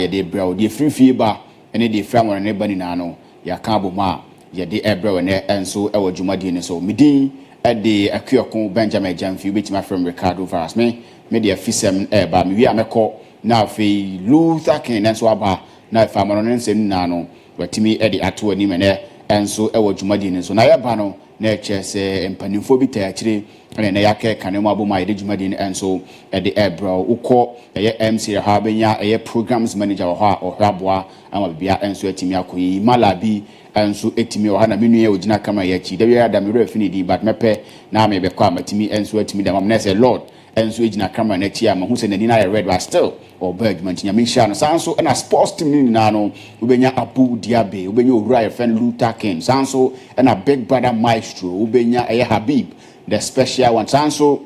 ye de bra de free ba ene de fra won ne ba ni na no ya ka aboma ye de ebra ne enso e wo dwumadi ne so midin e de akuoko Benjamin Jamfi betima from Ricardo Varas me de afisem ba me wi amekọ na afi Luther King enso aba na afa mo no nsem na no watimi e de ato ani me ne enso e wo dwumadi ne so na ya ba no na eche se empanimfo bi ta akire na ya ke kanemu aboma ye de dwumadi ne enso e de ebra ukọ ye MC ha benya ye programs manager ho a ohraboa ama bia enso atimi akoyi malabi enso etimi o ha na menu ye ogina kama ye chi da bia da me refini di but mepe na me be kwa matimi enso atimi da mam na say lord enso egina kama na chi ama hu se na ni na ye red but still or bird man nya me sha no sanso na sports team na no ubenya ABOU DIABY ubenya owura ye friend Luther King sanso na big brother maestro ubenya ye Habib the special one sanso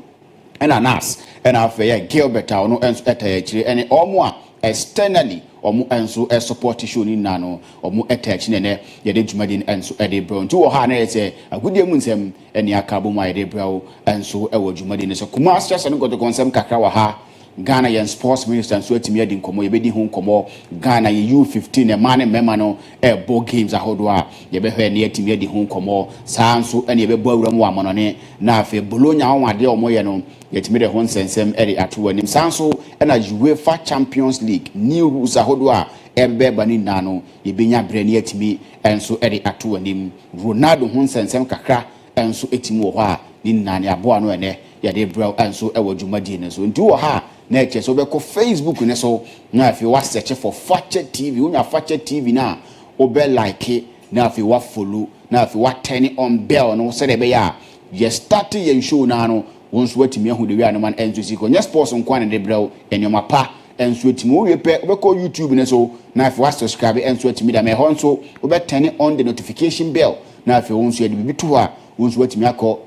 na nas na afa Gilbert no enso etayachire ene omo a externally omo enso support show ni na no omo etachine ne ye de dwumadi enso e de bro nti wo ha na ye se agudie mu nsem ene akabo ma ye de bro enso e wo dwumadi ne so kuma asase no godo konsem kakra wa ha Ghana yen sports minister so atimi adi nkomo ye bedi hu nkomo Ghana ye U15 e man mema no e ball games ahodo a ye be hwe ne atimi adi hu nkomo sanso ene ye be bo awuram wa mono ne na afa Bologna wade omo ye no ye timi de ho nsensem eri ato anim sanso ena UEFA Champions League new rules ahodo a ebe bani nano ye benya brani atimi enso eri ato anim Ronaldo ho nsensem kakra enso etimi wo ho a ni nane aboa no ene ye de bro enso e wo dwumadi ne so nti wo ha na eche so be ko Facebook ne so na afi wa search for Fakye TV unya Fakye TV na obe like na afi wa follow na afi wa turn on bell no se de be ya ye start ye show na no wonso watimi ahu de wi anuman enso si ko nya sports nkwa ne de bro enyoma pa enso atimi wo pe obe ko YouTube ne so na afi wa subscribe enso atimi da me ho nso obe turn on the notification bell na afi wonso ye de bibi to a wonso watimi akọ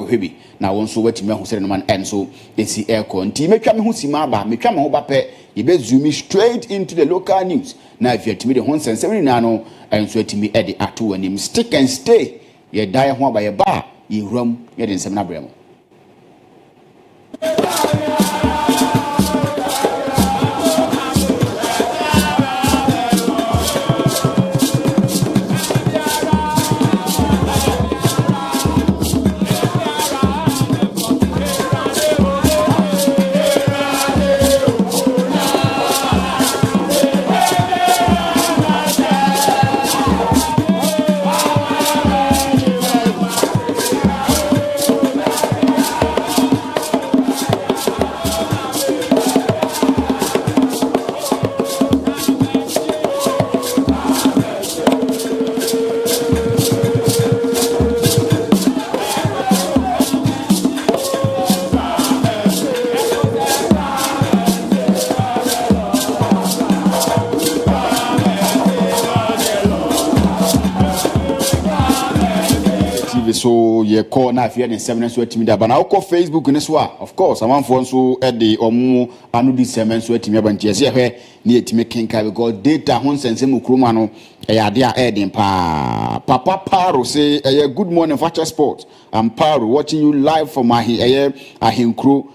hwebi na wonso watimi ahu sere no man enso esi aircon nti metwa me hu sima ba metwa me ho ba pe ye be zoom straight into the local news na if atimi de hon sensem na no enso atimi e de ato anim stick and stay ye dai ho ba ye ba ye ram ye de nsem na bremo so ye call na afia den 7 so atimi da ba na uko Facebook ne so a of course amanfo nso e de omo anu di 7 so atimi ba ntie se hwe ne atimi kenka because data hon sensem ukroma no e ya de a e den pa papa Paro say good morning Fakye Sport. I'm Paro watching you live from ahinkro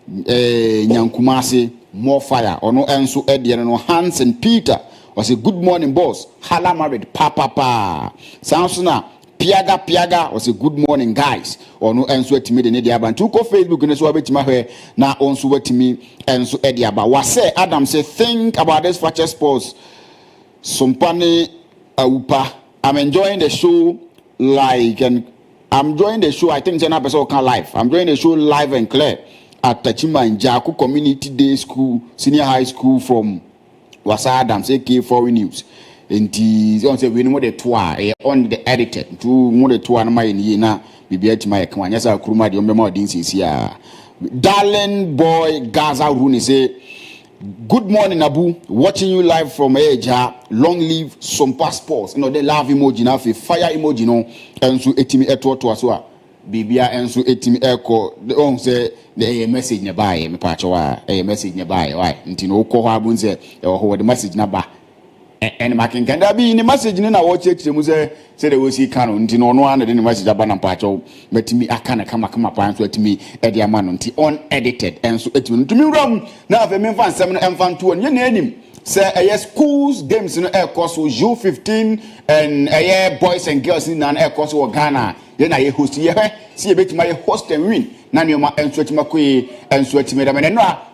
nyankumase more fire ono enso e de no Hansen Peter was a good morning boss hala married papa sounds na Piaga was a good morning guys or no enso etimi de ne dia ban to ko Facebook ne so abetima hwe na onso watimi enso e dia ba wa say Adam say think about this Fakye Sports Sumpani Awupa. I'm enjoying the show and I'm enjoying the show. I think Jenna person can live. I'm enjoying the show live and clear at Tachima in Jaku Community Day School, Senior High School from Wasa Adams AK4 News. And on say we know the tour on the edited to more the tour na my ni na bibia ti my kan anyasa kuruma de ombe din sisi a darling boy Gaza Rooney say good morning ABOU, watching you live from Eja. Long live some passports. You know they love emoji na fire emoji no enso etimi eto so a bibia enso etimi eko on say the message na buy me pa chawa message na buy why nti no ko ho abun say e ho the message na ba and making can there be in the message in our church say the we canon nti no no an the message aba na pa chaw metimi aka na kama pan so etimi e dia ma no nti unedited enso etimi ntumi ram na afa me fan sem no emfa nto on ye na anim say schools games no air course U15 and boys and girls in an air course or Ghana. Then I host ye see a bit my host and win. Nanyoma and Swetima and Swetimeda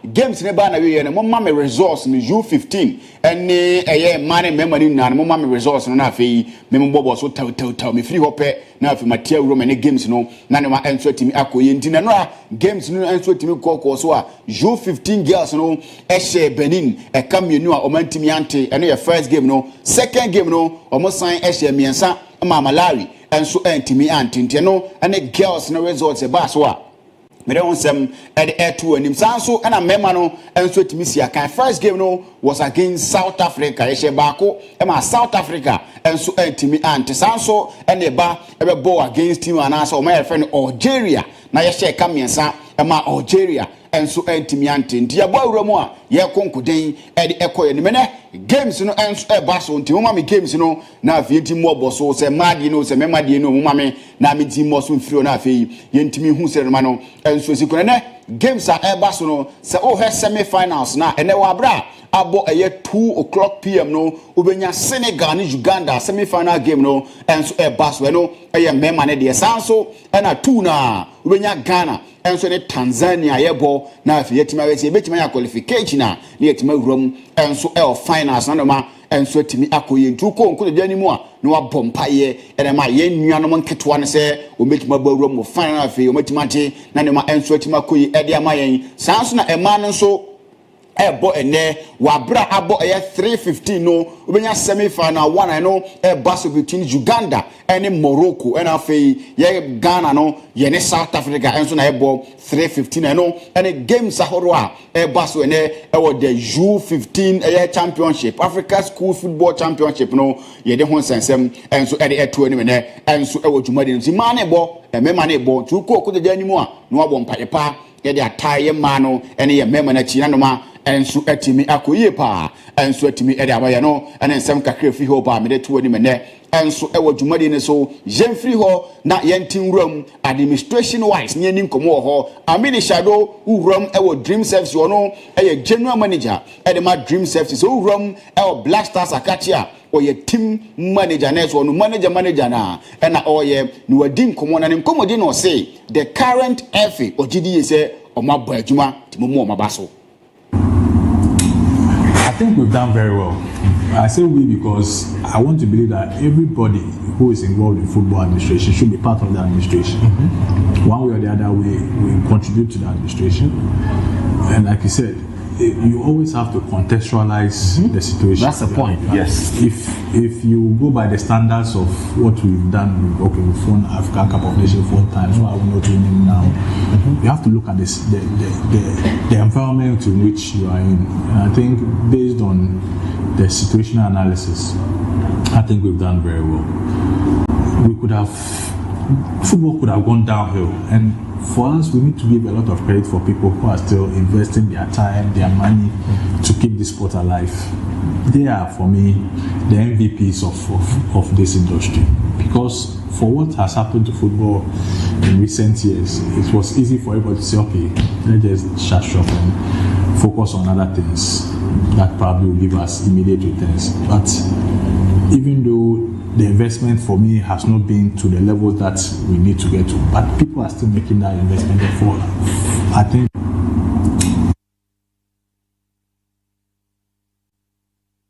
and games in a banner and Mamma resource in U15 and a money memory and Mamma resource and Nafi, Member so tell me free hope now for material room and games no Nanoma and Swetim Ako in Tinanra games no and Swetim Coco so U15 girls no Eshe Benin a come you know or Mantimiante and your first game no second game no almost sign Eshe Miansa Mama Larry and so Antimi Antintino and the girls no results a baswa. Me don't some at the air 2 and him so and a memano and so to Missia. First game no was against South Africa. Eshe Bako and South Africa and so Antimi Ante Sanso and the bar ever bow against him and also my friend Algeria. Na Eshe Kamiansa and my Algeria. And so Antimiante, Diabo Romoa, Ya Conco Day, Eddie Echo and Mene, games no answer a basso, Timami games no, now Vienti Mobo, so say Madino, say Memadino, Mumame, Namiti Mosun Fionafi, Yentimi Husermano, and so Sikone, games are a basso, say oh her semi-finals now, and they were bra. About a year 2:00 p.m. no, Ubenya Senegal, Uganda, semi-final game no, and so a bass no, a memane de Sanso, and a tuna, Ubenya Ghana, and so the Tanzania yebo, now if you yet my qualification, near my room, and so our finals, and so to me, Akoyin, 2 could anymore, no bompaye, and my yen Yanomon Ketwan say, will make my room of final fee, Matimati, Nanima, and so to Makui, Edia Mayan, Sansona, a man and so. Boy and there wabra abo 3:15 no ubenya semi-final one I know battle between Uganda and Morocco and afi ye Ghana no ye ne South Africa and so na 3:15 I know and the games ahoroa battle and there the U15 championship Africa School Football Championship no ye de ho sensem and so e de eto anim ne and so jumadi nti mane bo memane bo tuko ko de animu a no abo mpaepa ye de ataye mano and ye memana na chi na no ma and so etimi akoye pa and so etimi e de abaya no and ensem kakra fi ho ba me de to ani me ne and so e wodwumade ne so yen free ho na yentin ram administration wise ne ani nkomo ho amini shadow uram e wo dream service wo no e general manager e de ma dream service so uram e Black Stars akachia or your team manager next one manager na and na oye no wadi nkomo na nkomo di no say the current FA or GDA say o ma bo adwuma timomo o ma baso. I think we've done very well. I say we because I want to believe that everybody who is involved in football administration should be part of the administration. One way or the other, we contribute to the administration. And like you said, you always have to contextualize the situation. That's the point. Yes. If you go by the standards of what we've done, okay, we've won African Cup of Nations 4 times, so I will not win him now. You have to look at this, the environment in which you are in. And I think based on the situational analysis, I think we've done very well. Football could have gone downhill, and for us, we need to give a lot of credit for people who are still investing their time, their money to keep this sport alive. They are, for me, the MVPs of this industry. Because for what has happened to football in recent years, it was easy for everybody to say, okay, let's just shut shop and focus on other things that probably will give us immediate returns. But even though the investment for me has not been to the level that we need to get to, but people are still making that investment. Therefore, I think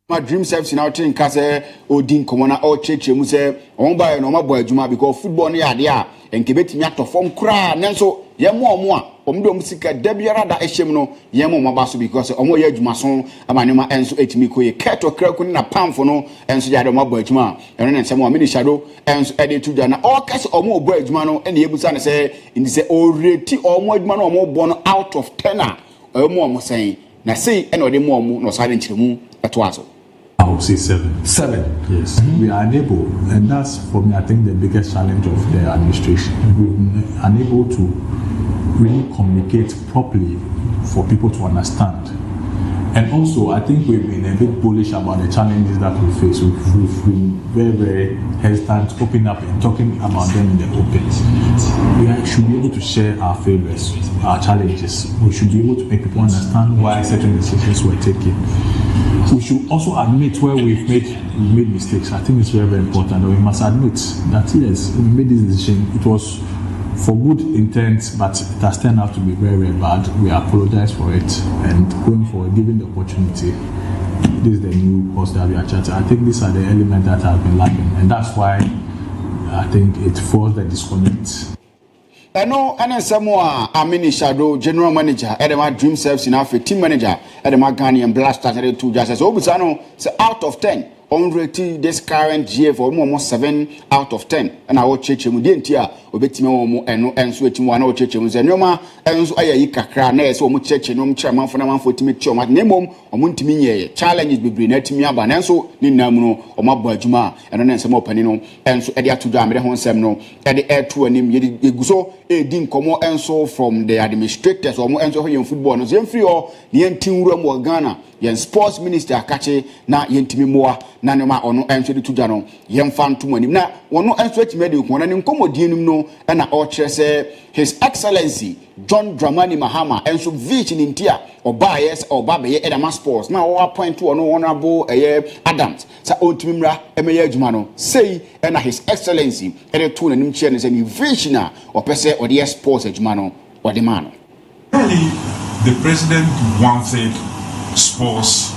my dream service now in Kase Odin Komona or Church Muse on by no boy Juma because football near there and Quebec to form cry Nanso Yamo Omdo Musica Debiara da Eshemno Yamo Mabasu because Omo Yajmason Amanima and so Etmiko Kato Kirkun a pound for no and so Yado Maboy Juma and then some more mini shadow and so added to Jana all case or more boy Jumano and the Ebusan say in the already or more man or more born out of tenor or more saying na say and or the more no silent to moon at was. I would say 7. 7. Yes. We are unable, and that's for me, I think, the biggest challenge of the administration. We're unable to really communicate properly for people to understand. And also, I think we've been a bit bullish about the challenges that we face. We've been very, very hesitant opening up and talking about them in the open. We should be able to share our failures, our challenges. We should be able to make people understand why certain decisions were taken. we should also admit where we've made mistakes. I think it's very, very important that we must admit that yes, we made this decision. It was for good intent, but it has turned out to be very, very bad. We apologize for it, and going forward, given the opportunity, this is the new course that we are charting. I think these are the elements that have been lacking, and that's why I think it forced the disconnect. I know, and some more. Amini Shadow, General Manager, Edema Dream Service in Africa, Team Manager, Edema Ghanaian Blasters, and 2 justices. Obusano, so out of 10. On rating this current year for almost 7 out of 10. And our church, we didn't hear, Obetimo and switching one or church, and Noma, and so I cry, nurse, or church, and chairman for a for Timmy Chom at Nemo, or Muntimi, challenges between Netimia, and so Ninamuno, or Mabba Juma, and then some opening, and so Edia to Jam, the Hon Semno, and the air to an Yiguso, a din como and so from the administrators or more and so in football, and Zemfree or the team room or Ghana. Yen sports minister akache na yentimi moa na nema ono enso de tujano yen fantom anim na wono enso atime ko na nkomodie nim no na o kire se his excellency John Dramani Mahama enso vich ni ntia oba yes oba be ye edama sports na o appoint ono honorable Adams sa ontimi mra emeye adwuma no sei na his excellency ede to nanim kire ne se ni vich na opese ode sports adwuma no ode ma no. Really, the president wanted sports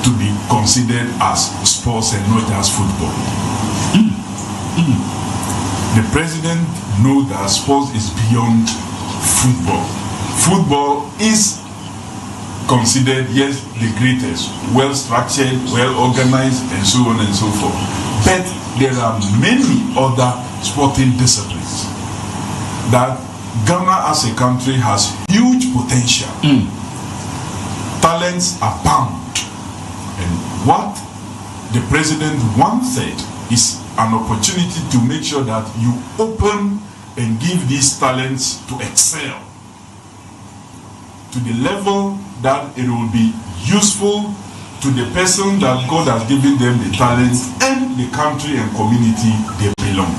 to be considered as sports and not as football. The president knows that sports is beyond football. Football is considered, yes, the greatest, well structured, well organized, and so on and so forth. But there are many other sporting disciplines that Ghana as a country has huge potential. Talents abound, and what the president once said is an opportunity to make sure that you open and give these talents to excel to the level that it will be useful to the person that God has given them the talents and the country and community they belong.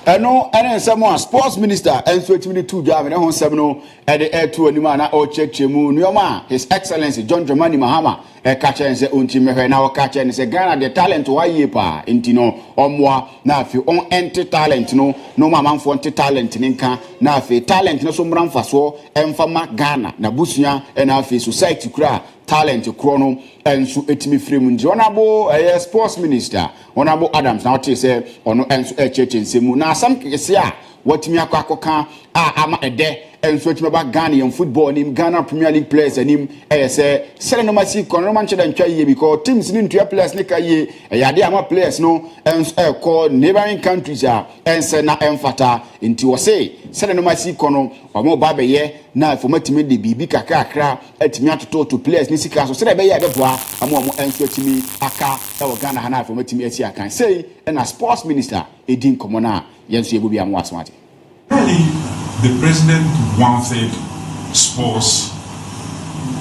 Eno ene nsemo sports minister enso etimi 2 jam ne ho nsem no e de eto anima na o chechemu nuoma his excellency John Dramani Mahama e ka che nse onti mehwe na o ka che nse Ghana the talent wa ye pa enti no omwa na afi on ente talent no ma manfo ente talent ni nka na afi talent no so mra mfaso emfa ma Ghana na busua e na afi society kura talent krono enso etimi fremu ndi onabo sports minister onabo Adams na ote se ono enso echeche nsemu na asam kese a watimi akoka ama ede enso etimi ba Ghana in football nim Ghana Premier League players anim say sele no masi kono manche da ntwa ye because teams ni ntwa players ne ka ye yade ama players no enso call neighboring countries a ense na emfata nti wo say sele no masi kono omo ba be ye na fomatimi de bibi kakra atimi atoto to players ni sika so sele be ye beboa ama omo enso etimi aka e wo Ghana na fomatimi ati aka say na sports minister edin komo na yenso yebu bia mo asmate. Really, the president wanted sports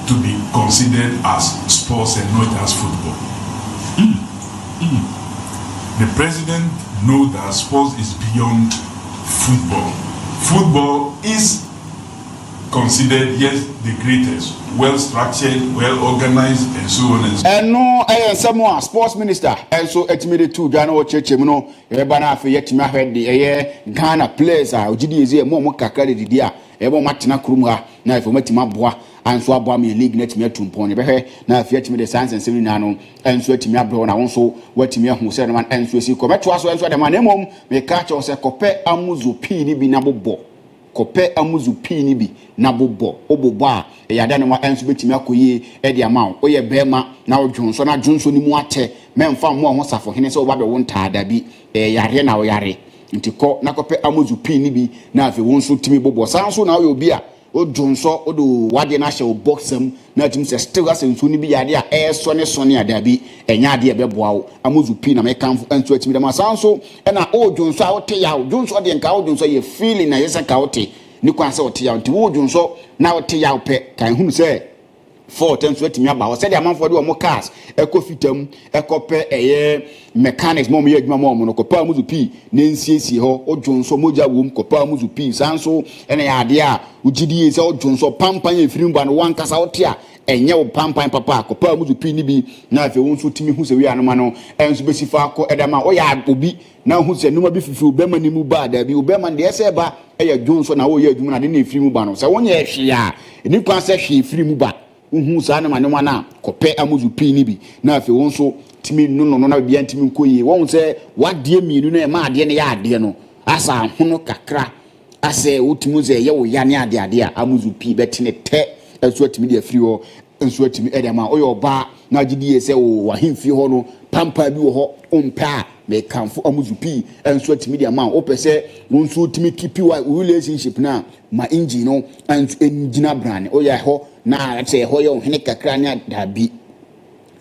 to be considered as sports and not as football. The president knows that sports is beyond football. Football is considered, yes, the greatest, well structured, well organized, and so on and so on. And no, I am someone sports minister, and so etimi 2 Ghana o chechemu ebana afi yetimi ahwede Ghana players a ogidi eze mo kakra de dia ebo matena kurum ha na afi matima aboa anso aboa me league netimi atumpon ne behwe na afi yetimi de science and semi na no enso etimi abro na wonso watimi ahu se no man enso esi ko beto aso enso de man emom me ka che o se kope amuzu pi ni bi na bobo kope amuzu pi ni bi na bobo obobo a yada ne ma enso betimi akoye e de ama o ye bema na odwonso na dwonso ni mu ate memfa mo ho safo hene se oba be won taada bi yare na o yare nti ko na kope amuzu pi ni bi na afi wonso timi bobo sanso na o obi a odwonso odo wade na hye boxam na timi se still asenso ni bi yade a so ne so ne ada bi enya ade e beboa wo amuzu pi na me kanfo enso atimi de ma sanso na odwonso a wote ya odwonso de nka odwonso ye feeling na yesa ka wote ni kwa se wote ya nti odwonso na wote ya pe kan hunu se for tenso atimi aba wo se de amanfo de wo cars ekofitam ekope mechanics mo ye adwuma mo no kopa amuzu pi na nsiesie ho odwonso moja wom kopa amuzu pi sanso ene ya ade a ugidi ye se odwonso pampan ye firim ba no wankasa wote a enye wo pampan papa akopa mu zupi ni bi na afi wo nso timi hu se wi anoma no enso besi fa akọ edama o ya obi na hu se numa bi fifi obema ni mu ba da bi obema de ese ba eya dwonso na wo ye adwuma na de na efiri mu ba no se wonye ehwe a eni kwan se hwe efiri mu ba hu sa na manoma na kope amuzupi ni bi na afi wo nso timi no na bia timi nkoyi won se wadie mienu na ma ade ne ya ade no asa hono kakra ase wotimu ze ye wo ya ne ade ade a amuzupi betine te enso atimi de afiri ho enso atimi edema oyo oba na gidi ese wo wahimfi ho no pampa bi wo ho ompa me kanfo amuzupi enso atimi de ama opese wonso timi kipi wa relationship na ma engine no enso engine brand oya ho na ate ho ye ohene kakra ne dabi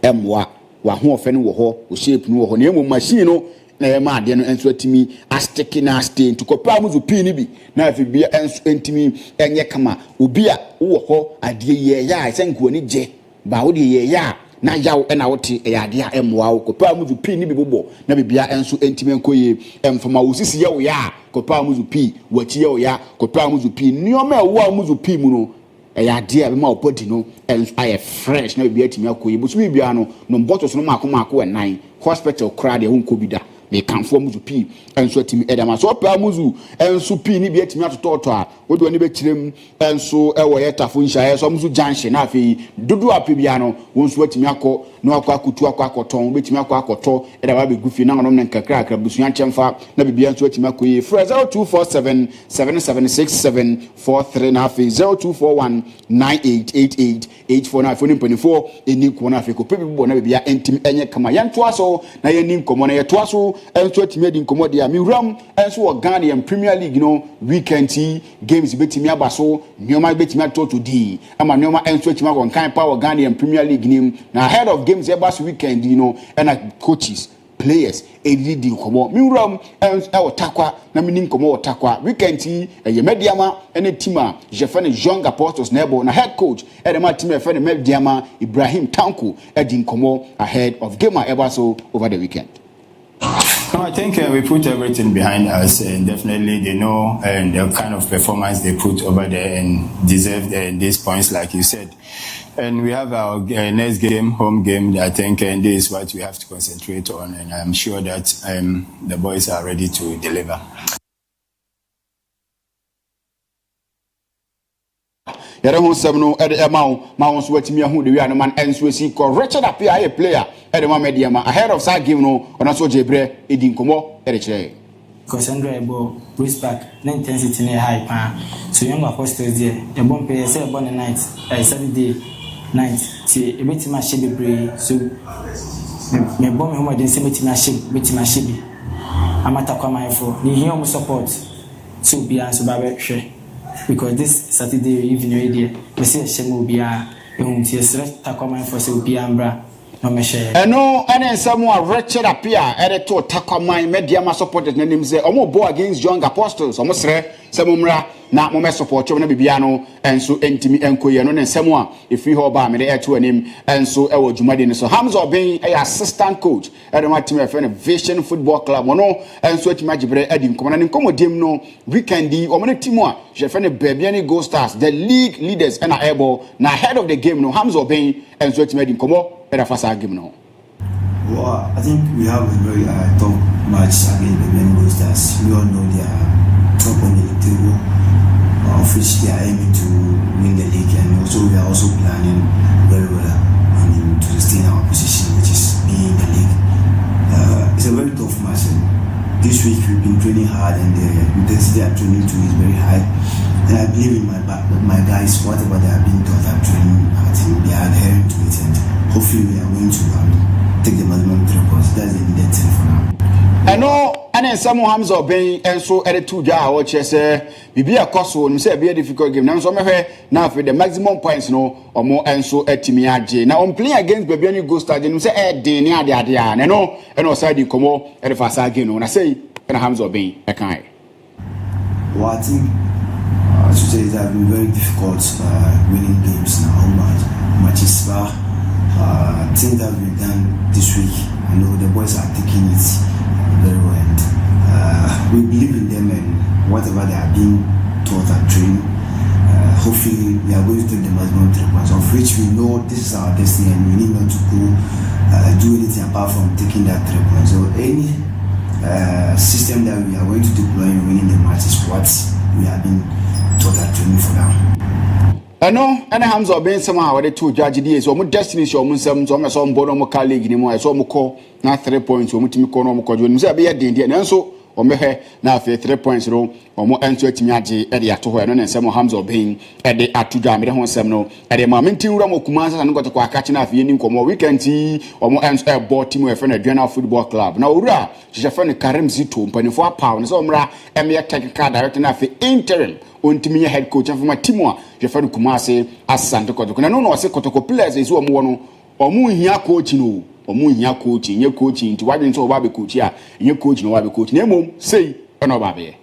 emwa wa ho ofe no wo ho o shape no wo ho na emu machine no na ma ade no enso atimi astiki na stay to kopa amuzupi ni bi na afi bia enso entimi enye kama obi a wo ho ade ye ya senko ni je ba wo de ye ya na yawo na wote ya ade a emwa wo kopa amuzupi ni bi bobo na bibia enso entimi enkoye emfama wo sisi ye wo ya kopa amuzupi wachi ye wo ya kopa amuzupi nioma wo amuzupi mu no ya ade a be ma opodi no enso fresh na bibia timi akoye busu bibia no no bottles no mako enan hospital crowd e hunko bida me kanfo muzu pi enso atimi edama so pa muzu enso pi ni bi atimi atototo a wodi oni be kirem enso ewo yetafo nhia so muzu junction na afi dudu apibia no wonso atimi akọ no akọ akutu akọ akoton betimi akọ akoto edaba be gufi na ngonom nkakra akra busuan chemfa na bibia enso atimi akọ 0247 776743 na afi 0241988884 na afi 24 eni ko na afi ko pebibo na bibia entimi enye kama yanto aso na yenim komo na yeto aso enso atimi edi nkomo dia mi ram enso wo Ghana Premier League no weekend games betimi abaso nyoma betimi atoto di ama nyoma enso atimi akon kan power Ghana Premier League nim na ahead of games ebas weekend and coaches players edidi nkomo mi ram enso takwa na mi nkomo takwa weekend ye mediama ene tima jefane Young Apostles nebo na head coach edema team efane mediama Ibrahim Tanko edi nkomo ahead of game ebaso over the weekend. No, I think we put everything behind us, and definitely they know the kind of performance they put over there and deserve these points, like you said. And we have our next game, home game. I think this is what we have to concentrate on, and I'm sure that the boys are ready to deliver. Yere ho sem no e de ma wo so watimi ahu de wi anoman enso esi ko Richard Apia a player e de ma mediama ahead of that game no ona so jebre edi nkomo e de kire because Andrew ebo race back na intensity na high pa so Young Apostles there e bon play say born night Saturday night ti e betima shebe pray so me bon me ho de say betima shebe amata kwa mindful ni here mo support so bia so ba be hwe because this Saturday evening there we see a shame will be a select takwama for so be ambra no me share eno ene nsamo a Richard Apia to takwama media supported na nim say omo bo against Young Apostles omo sre semumra na mo me support na bibia no enso entimi enkoye no ne nsamo a efi ho ba me de eto anim enso ewo dwumade ne so Hamza Oben assistant coach ma team efene Vision Football Club no enso atima gibre adi nkomo na nkomodim no weekendi omo ne team a jefene Bebiani Gold Stars the league leaders and ABOU na ahead of the game no Hamza Oben enso atima adi nkomo fasa game no. Well, I think we have a very top match against the Bebiani Gold Stars. We all know they are top on the table, of which they are aiming to win the league, and also we are also planning very well to sustain our position, which is being in the league. It's a very tough match. This week we've been training hard, and the intensity of training too is very high. And I believe in my guys, whatever they are being taught at training, I think they are adhering to it, and hopefully we are going to take the maximum 3 points. That's the needed thing for now. I know, and some Hamza Oben and so at 2 jar or chess, Bibia Koso, and say be a difficult game. Now, some now for the maximum points, no, or more, and so at Timiaje. Now, I'm playing against Bebiani Gold Stars, and say, Denia, and no, and also I did come at the fast again. When I say, and Hamza Oben, I can't. Well, I think to say it has been very difficult winning games now. How matches things that we've done this week. I know the boys are taking it very well, and we believe in them and whatever they are being taught at training. hopefully we are going to take the maximum 3 points, of which we know this is our destiny and we need not to go do anything apart from taking that 3 points. So any system that we are going to deploy in winning the match is what we have been taught at training for now. I know, and I'm so being somehow the 2 judge days or more destiny show some bottom of colleague in I saw Moko, not 3 points or Mutimico, you say be a dindy and so. Or me now for 3 points row or more answer to me at the Atoho and some Hams of being at the Atuja, Midhon Semno, at the moment, Ramo Kumasa and got to catching up in more weekend tea or more answer bought Timo a friend at General Football Club. Now, Ra, she's a friend Karim Zito, £24, Omra, and me a technical director enough interim. Untimi head coach and for my Timo, your friend Kumase, as Santa Cotoco. I know I say Cotoco players is one or more here coaching. Omu nya coaching, ye coaching to why so baby coach here, ye coaching or baby coach. Nemo say no baby.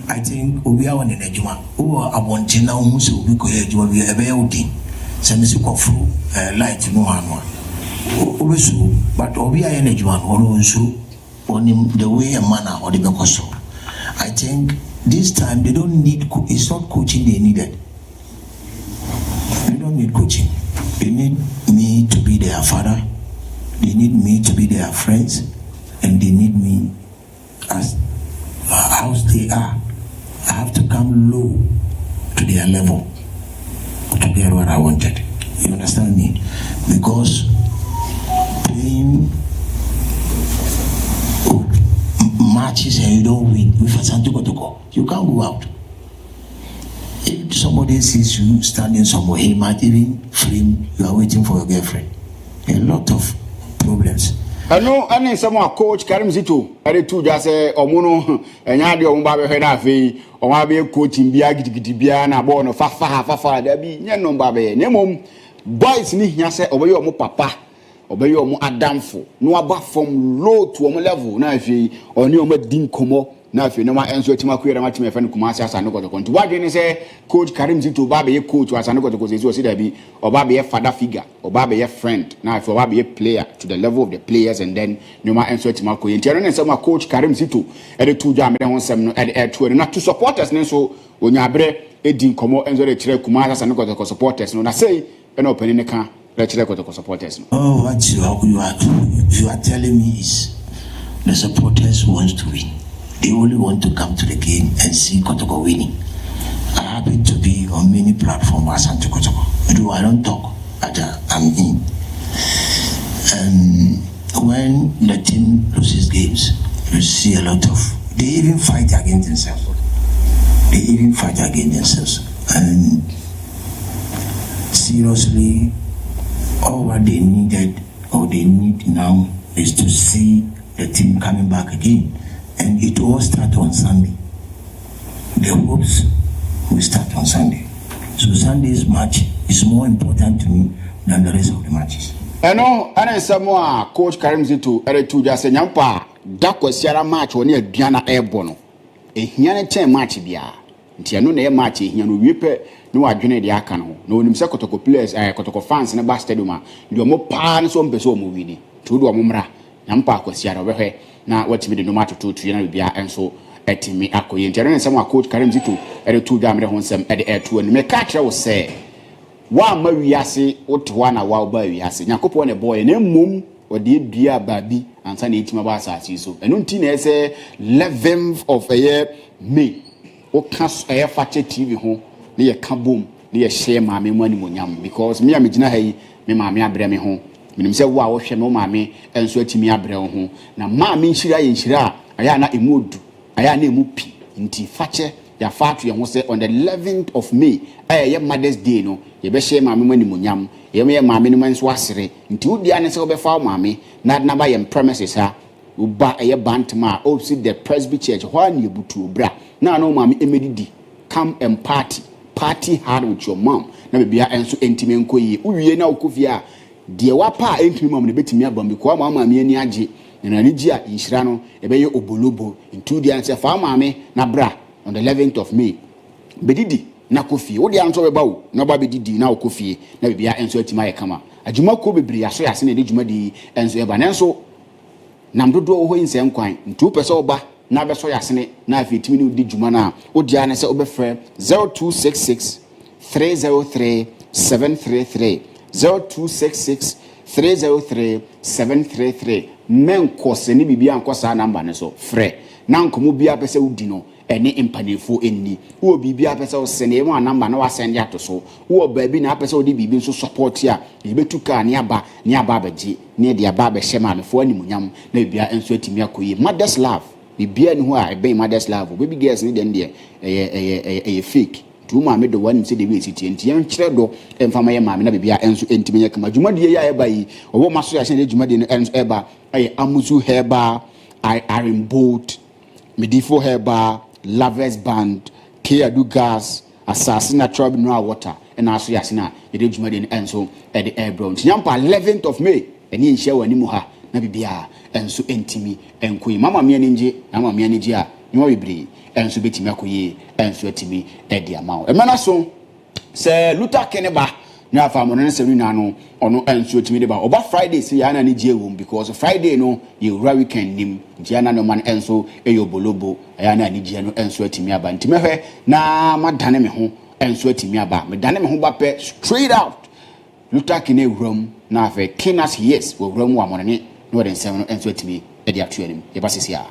I think we are one in a juma. Who are about Jina Musu, we go here, you will be a beauty. Send us a coffee, light no one. Obesu, but we are in a juma, or on the way a manner or the Becoso. I think this time they don't need, it's not coaching they needed. They don't need coaching. They need me to be their father. They need me to be their friends, and they need me as they are. I have to come low to their level to get what I wanted. You understand me? Because playing matches and you don't win, you can't go out. If somebody sees you standing somewhere, he might even frame you are waiting for your girlfriend. A lot of problems. I know, I need someone coach Karim Zito. I did 2 just say Omono and Yadi on Baby Hedafi or Mabi coaching Biagibiana born of Fafa, there be no Baby. Nemo boys need Yasa obey your papa, obey your more adamful. No above from low to a level. Now if you or new Medin Como. Now, if you know my answer to my query, my friend Kumasa, I know what to go to. What did you say? Coach Karim Zito, Baby, coach, was I know what to go to see there be, or Baby, a father figure, or Baby, a friend. Now, if you Baby, a player to the level of the players, and then you know my answer to my query. And some coach Karim Zito, at the 2 jam, and some at the air tour, not to support us. So, when you are bread, it didn't come out and so they tell Kumasa, I know what to support us. No, I say, an open in the car, let's check what to support us. Oh, what you are telling me is the supporters want to win. They only want to come to the game and see Kotoko winning. I happen to be on many platforms as Santo Kotoko. Though I don't talk, I'm in. And when the team loses games, you see a lot of, they even fight against themselves. And seriously, all what they needed or they need now is to see the team coming back again. And it all starts on Sunday. The hopes will start on Sunday. So Sunday's match is more important to me than the rest of the matches. I know, and someone coach Karim Zito, Ere2 just say, Yampa, that was Sierra match on near Diana Airborne. A Hiana match bia. Tiano near match, Yanu Wipe, no adjune the Akano, no himself Kotoko players, Kotoko fans in a bar stadium. You are more pans on Beso movie. To do a mumra, Yampa was Sierra over here. Now, what's me the no matter to Yana and so at me, Ako, and someone coach Karim Zito, Ere2 Damre Honsem at the air to and make catcher will say, one Mariasi, or to 1 hour by Yassi, Yakopo and a boy, and a mum, or dear dear baby, and Sunday Timabasa, so. And until say 11th of a year, May, or cast air fatty TV home, near Kaboom, near share mammy money munyam, because me, I'm me, mammy, I bring me home. When say wow, she no mammy, and so to me, I bring home. Now, mammy, Shira, I am not a mood, I am a mupi, inti fatche, ya factory, and was say on the 11th of May, I am Mother's Day, no, ye be share mammy money munyam, ye may mammy man's wassery, into the answer be found mammy, not number and premises her, who buy a bantama, oh, see the Presby Church, one you butu bra. Now, no mammy, immediately come and party hard with your mom. Now, be a answer intimate quay, we now kufia. Dear wapa entry mom, the betting me abom, because mamma me any aji, and Anigia in Shirano, a bay obolubo, into the answer for mammy, na bra, on the 11th of May. Bedidi, na kofi, what the answer about, no baby didi, now kofi, now be a answer to my kama. A juma could be a so I seen a jumadi, and so a bananso. Namdo do in same coin, 2 pesoba, never so I seen it, now if it did jumana, or Diana say over 0266 303 733 0266 303 733 men kose ni bibia nkosa number ne so frɛ na nkomo bia pese udi no ene impanefo enni wo bibia pese wo sene mo number na wa send ya to so wo baabi na pese wo di bibi so support ya yebetu ka ne aba abaji ne de aba be hyema mefo animunyam na bibia enso atimi akoyi mother's love bibia ni ho a ebe mother's love baby girls ni den de eye fake tu ma me do one say the way city enti yan kire do emfama ye ma me na bibia enso entimi ye kama dwumade ya eba yi obo maso ya hye dwumade no enso eba amuzu herba iron boat medifo herba lovers band Keadu gas assassin natural mineral water and aso ya sina ye dwumade no enso e the air brown nyampa 11th of May eni nhye wani mu ha na bibia enso entimi enkoyi mama me ani nje na mama me ani je a nyo bibiri enso betimi akoyi enso atimi edi amawo emana so se Luther Keneba na afa mo ne se nu no ono enso atimi de ba oba Friday se ya na ni je wom because Friday no ye ura weekend nim je na no man enso eyobolobo ya na ni je no enso atimi aba ntime hwe na madane me ho enso atimi aba me dane me ho ba pe straight out Luther Kene room na afa Kenas yes wo room wa mo ne no den se no enso atimi edi atu anim ye ba sisi a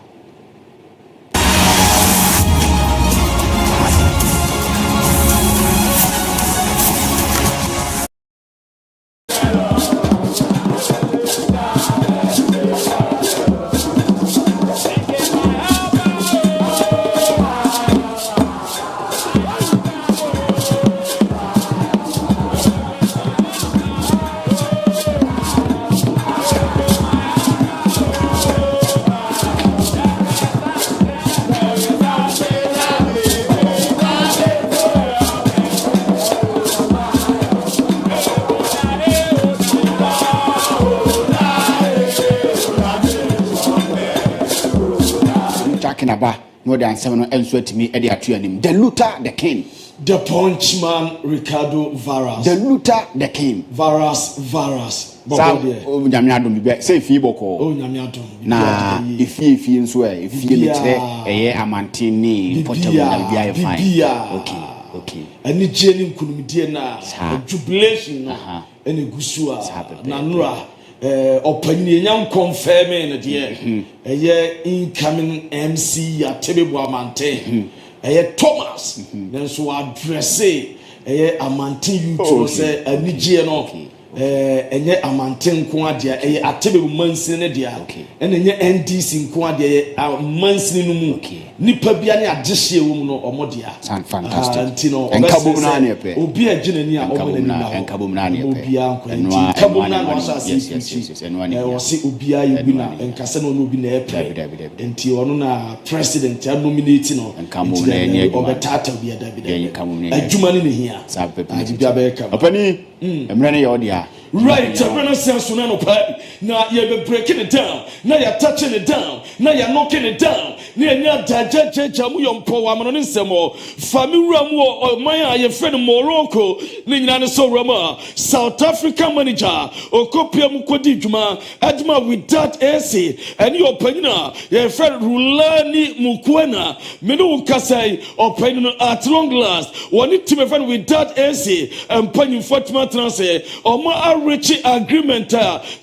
no dan seven no enso atimi e de atu anim the Luther the king the punch man Ricardo Varas the Luther the king Varas o nyame adom bi say fi boko o nyame adom na ifi nso ifi le kire eye amantin ni portable na bia fine okay ani jeni nkunumdie na jubilation no ene gusua na nura opinion nyam confirming na de incoming MC ya Tebebu Amante Thomas then so address Amante you to say anigye no enye Amante nko ade Atebebu mansin ne dia enye NDC nko ade mansin no mu nipa bia ne agehye wo no omodia fantastic antino enkabom na ne pe obi aginani a omo na enkabom na ne pe obi anko enkabom na no sa o si obi ayi na enkase no obi na e pe enti ono na president ya nominate no enkabom na enye obetata obi David enkabom na adwuma ne hia sa pepe bia be ka opani emre ne yodia right renaissance no pa na ye be breaking it down na ya touching it down na ya knocking it down na enya dajajaja mu yompo wa mono nsemo family ram wo man a ye friend Morocco ni nyina ne so rama South African manager okopia mu kodi dwuma adwuma with that AC and your opinion ye friend Rulani Mukwena me no kasai opinion at long last one team friend with that AC and panyin Fatima transfer o Richie agreement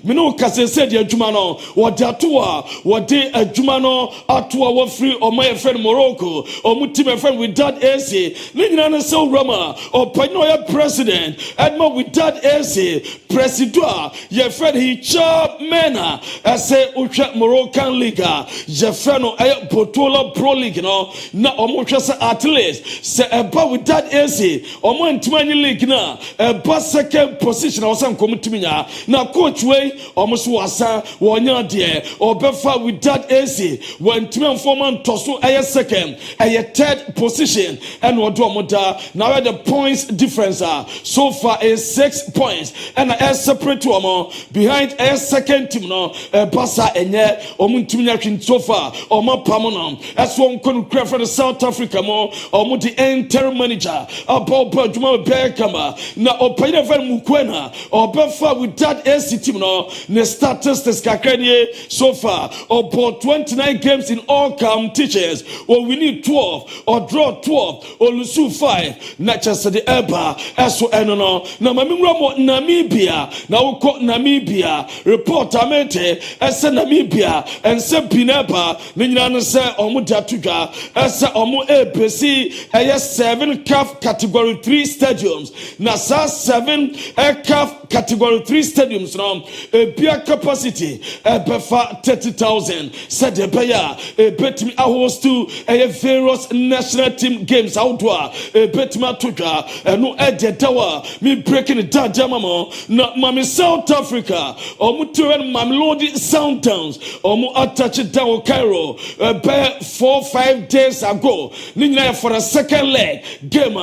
me no kase said adwuma no wo de atoa wo de adwuma no atoa wo free o my friend Morocco o mu team friend with that AC ni nyina no so rama o panyo ya president adma with that AC president your friend he chop mena say utwa Moroccan league your friend no Botola Pro League no na o mo hwese at least say eba with that AC o mo ntmani league na eba second position o san komutiminya na coach way almost wasa wonya de obefa with that AC when team foreman toso a second a third position and odo omoda now the points difference so far is 6 points and a separate to omo behind a second team no basa enye omuntiminya twin so far omo pamono as one kon cry for the South Africa mo omo the interim manager about Juma Bekama na opanya fan Mukwena Obefa with that AC team no ne statistics kakanye so far about 29 games in all competitions or we need 12 or draw 12 or lose 5 not just the eba eso eno na mamimra mo Namibia na uko Namibia report amente ese Namibia ense bineba ne nyina no se omu datudwa ese omu ebesi eye 7 CAF category 3 stadiums na sa 7 CAF category 3 stadiums no beer capacity befa 30,000 said the player betimi a host to various national team games outdoor betima tudwa no edetawa me breaking it down jamamo na mami South Africa omu tuwen Mamelodi Sundowns omu attach it down Cairo 4-5 days ago ninya for a second leg game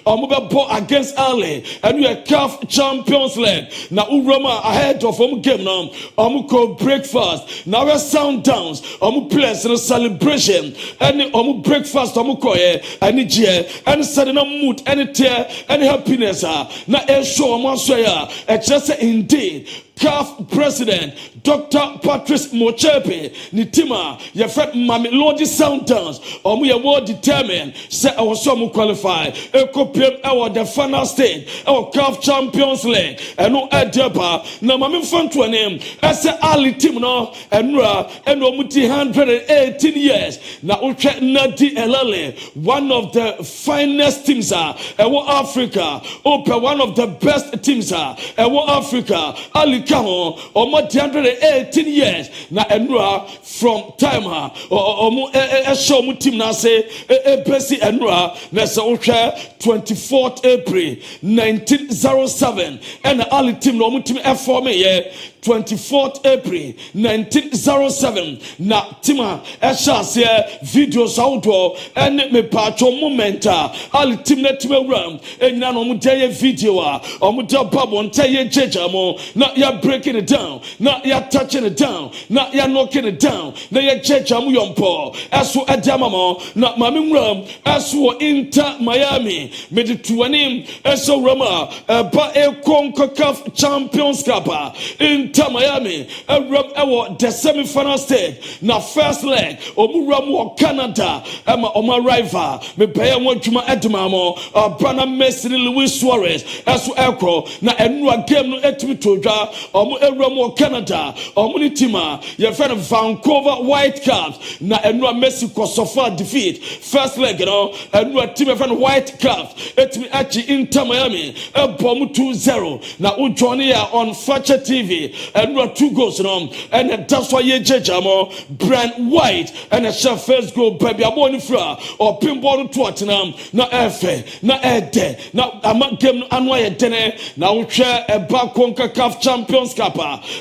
omu be ball against Ali and we are CAF Champions League na uroma ahead of game now omu ko breakfast now we Sundowns omu place no celebration and omu breakfast omu ko any je and sudden mood any tear any happiness na show omu so ya just indeed CAF President Dr. Patrice Motsepe Nitima your friend Mamelodi Sundowns omu ye well determined say our some qualify ekopem the final stage our CAF Champions League and no edeba na mame fanto name ese Ali team no enra eno muti 118 years na utwe Nadi Elale one of the finest teams ewo Africa one of the best teams ewo Africa Ali Kamo omo 118 years na enra from time omo show mu team na say besi enra na se utwe 24th April 1907 and Ali team no mu team form 24th April 1907 na tima eshase videos outdoor and me patcho momenta Ali team na team ram enna no mu dey video omu dey babo nteye jejamo na ya breaking it down na ya touching it down na ya knocking it down na ya jejamo yompo eso edamamo na mami ram eso Inter Miami me de tuanim eso rama ba CAF Champions Cup Inter Miami ram the semi-final stage na first leg omu ram Canada oma rival me pay won dwuma edmamo Brana Messi Luis Suarez eso ekro na enua game no etimi todwa omu ram Canada omu ni tima ye friend Vancouver Whitecaps na enua Messi kosofa defeat first leg enua team friend Whitecaps etimi achi Inter Miami bom 2-0 na ujoni ya on Fakye TV and 2 goals and that's why ye jejamo Brand White and a chef first goal baby MON-FRI or pinball to Tottenham na efe na ede na ama game anwa ye dene na uche eba CAF Champions Cup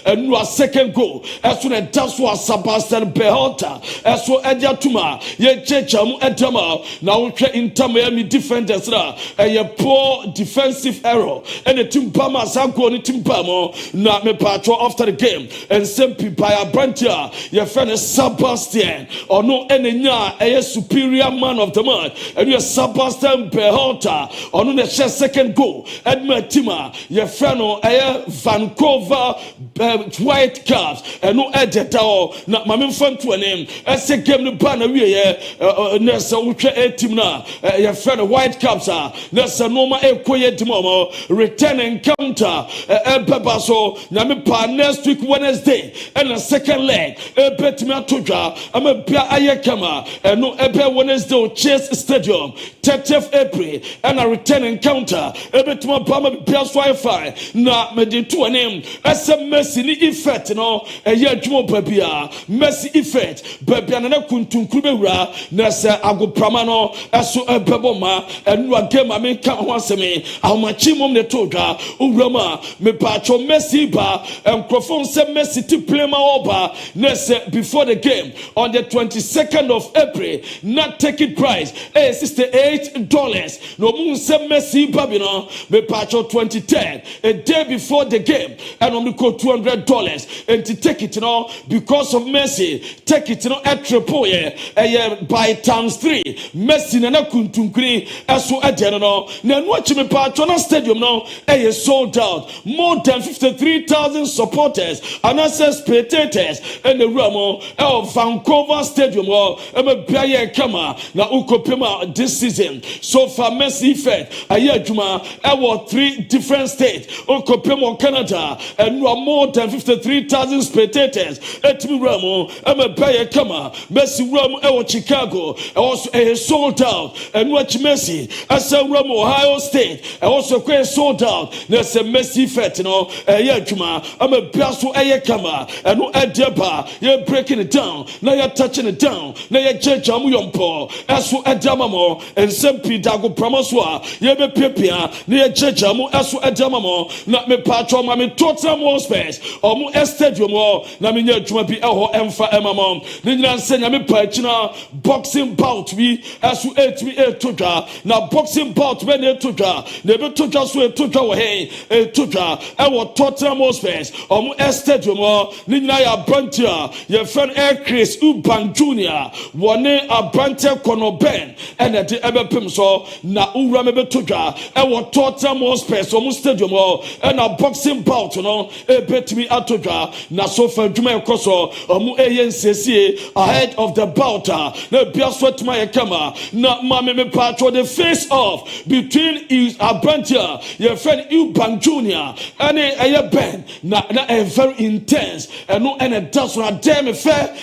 and no second goal as soon as that's what Sebastian Behota as so edia tuma ye jejamo edama na uche Inter Miami defenders na a poor defensive error and the team Bama Sanko ni team Bama na me patro after the game and simply by a brantia your friend Sebastian or no enenya a superior man of the month and you Sebastian Behota or no the second goal and my tima your friend a Vancouver Whitecaps and no edita na mame fan to name as a game no ban we nessa uche team na your friend Whitecaps nessa normal ekoye timomo return encounter so na me pa next week Wednesday and the second leg betimi atodwa ama bia ayekama no Wednesday Chase Stadium 30th April and a return encounter betimi pa ma bia so Wi-Fi na me de to anem SMS ni effect no eye adwuma babia Messi effect babia na kuntunkuru bewura na se agoprama no eso ebeboma enu agema me ka ho aseme ahomachi mom ne todwa owurama me patcho Messi ba microphone say Messi to play my over before the game on the 22nd of April. Not ticket price $68. No moon say Messi Babino me patcho 2010 a day before the game and only call $200 and to take it because of Messi take it at triple by times 3 Messi na kuntunkri aso adeno no na watch me patcho na stadium no sold out more than 53,000 supporters and access spectators in the room of Vancouver Stadium kama na ukopema this season so far Messi effect ayajuma 3 different states ukopema Canada and more than 53,000 spectators etimi room kama Messi room Chicago also sold out and watch Messi as a room Ohio State also sold out na se Messi effect ayajuma kama and no edeba you breaking it down now you're touching it down now you're judging yompo aso edamamo and sempi dago promiswa ye be pepia na you're judging aso edamamo na me patro ma me total more space omu stadium na me nya adwuma bi eho emfa emamo ni nyina nsenya me pachina boxing bout bi aso etmi etodwa na boxing bout be na etodwa na be todwa so etodwa wo hen etodwa ewo total more space omu stadium ni nyina ya brantia ye friend Air Chris Uban Junior wone abrante kono ben ene de ebepim so na ura mebe todwa ewo total more space omu stadium na boxing bout no ebetimi atodwa na so fa dwuma ekoso omu eyensesie ahead of the bout na bia so tuma kama na mame me patro the face off between is abrantia your friend Uban Junior ene eye ben na very intense eno ene that's what damn fair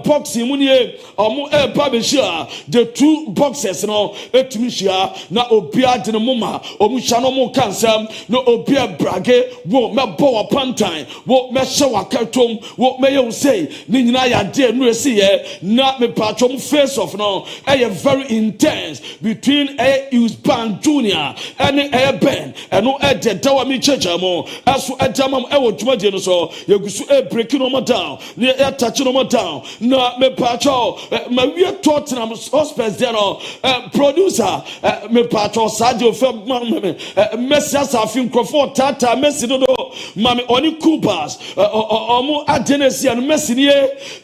boxing munie omu babeshia the two boxers no etimishia na obia de no moma omu sha no mo kansam no obia brage wo me bo pantan wo me hye wakatom wo me you say ni nyina ya de no esiye na me patrom face off no very intense between Usban Junior and Ben eno de dawa mi checha mo aso adamam wo dwumade no so yegusu breaking no down ni touch no down na me patcho ma we Tottenham Hotspur there no producer me patcho Sadio Messi asafin Crawford tata Messi do mame oni Coopers omo adenesi and Messi nie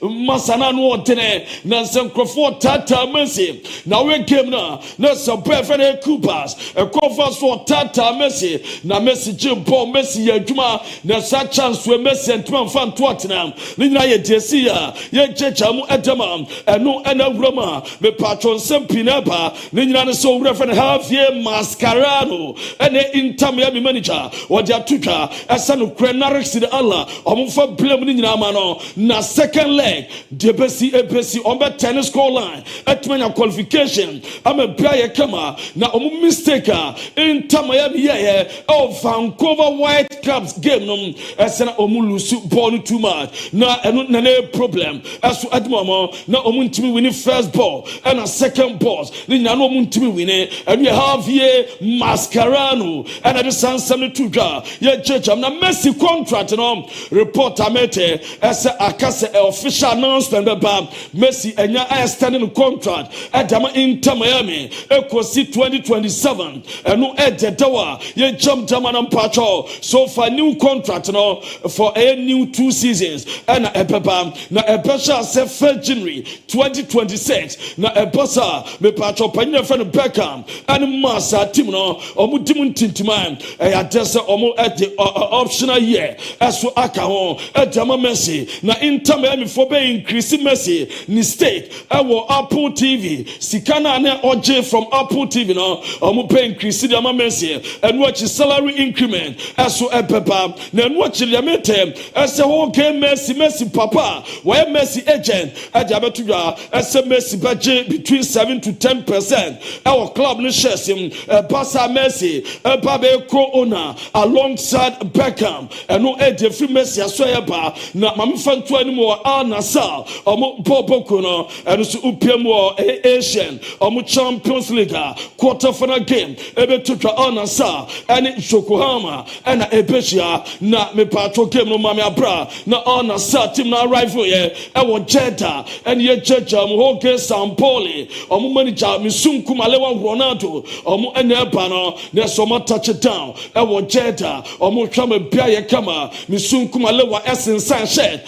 masana no odene na sem Crawford tata Messi na we game na so boyfriend Coopers Crawford for tata Messi na Messi jimpo Messi ya dwuma na sa chance we Messi entman fan Tottenham ni na ye desi ya ye chechamu edama eno ena wrama me patron sempinaba ni nyina ne so reference half year Mascarano ene Inter Miami manager wodi atuka asanu Crenarix de Allah omfa blame ni nyina ma no na second leg de besi on be tennis score line etmanya qualification ama bia ye kama na omu mistake Inter Miami ye Vancouver Whitecaps game no esena omu lose ball too much na eno na problem aso admamo na omuntimi win first ball and a second ball ni na no omuntimi win and we have here Mascarano and at the San to draw ye church na Messi contract no report amete as akase official announcement ba Messi enya extending contract adama Inter Miami ekosi 2027 eno ededawa ye jump jamana mpacho so for new contract no for a new 2 seasons and na ebesha se 1 January 2026 na ebasa me patcho panya friend Beckham and Massa team no omu dimu tintiman ya dese omu at the optional year aso aka ho edama Messi na Inter Miami for be increase Messi ni stake ewo Apple TV sikana na oje from Apple TV no omu pay increase the Messi and watch his salary increment aso ebeba na watch the mete as a whole game Messi papa why Messi agent ajabetuwa SMS budget between 7 to 10%. Our club no shares him Basa Messi Babe co-owner alongside Beckham and no edge free Messi asoyaba na mamfantu anymore Al Nassr omo Bobo no and so upiemo Asian omo Champions League quarter-final game ebetuwa Al Nassr and Yokohama and Ebeshia na me me patro game no mami abra na on na sa team na rival ye e Jeddah and ye Jeja mo hoke Sampoli omo manager Misumku Malewa Ronaldo omo ene bano na so mo touch it down e Jeddah omo twa me bia ye kama Misumku Malewa Essensan shed